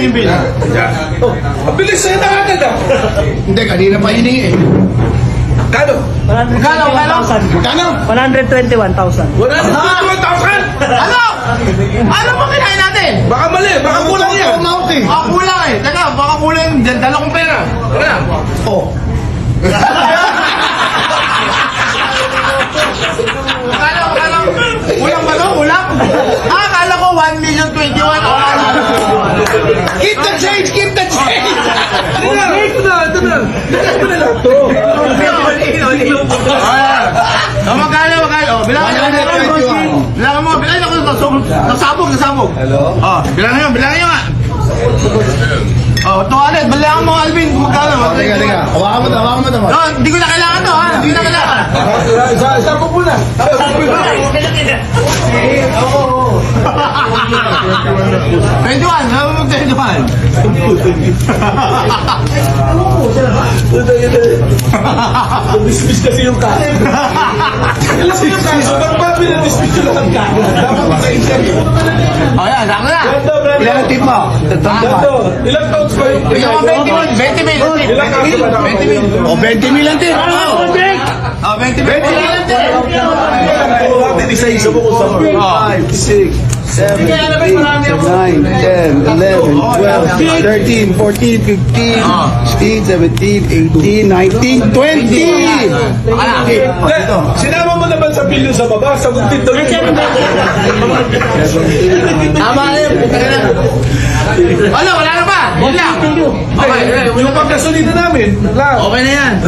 yung bill. Ang bilis sa'yo na agad ah. Hindi, kanina pa hiningi eh. Kano? Magkano? 121,000. 121,000. 121,000! Ano? Ano ba kinain natin? Baka mali, baka kulang yan. Umawak eh. Baka kulang eh. Teka, baka kulang. Dala kong pera. Teka. Oh. Kulang ba to? Kulang? Akala ko 1,021,000. Keep the change! Keep the change! Ito na. Ito na lang to. Magkano? Bilangan mo. Bilangan ako. Nasabog. Hello? Bilangan nyo nga. Tuwalet. Bilangan mo, Alvin. Magkano? Teka. Hawakan mo naman. No, hindi ko na kailangan to, ha? Hindi ko na kailangan. Isa po muna. 21. Ano mo 21? Dismiss kasi yung kain. Alam mo yung kain, sobrang papi na dismiss yung lahat kain. Dapat makaisa. Yan. Sako na. Ilan ang tip mo? Ilang pounds ba yung Ito mga 20 mil. Ilang kaso ba naman? 20 mil. O, 20 mil ang tip. 20 mil. Isa-isa mo kung saan. 5, 6, 7, 8, 9, 10, 11, 12, 13, 14, 15, 16, 17, 18, 19, 20! Sinama mo naman sa bill sa baba, sagutin daw yun. Tama na yun. Wala na ba? Yun lang. Okay. Yung pagkasolida namin, Okay na yan.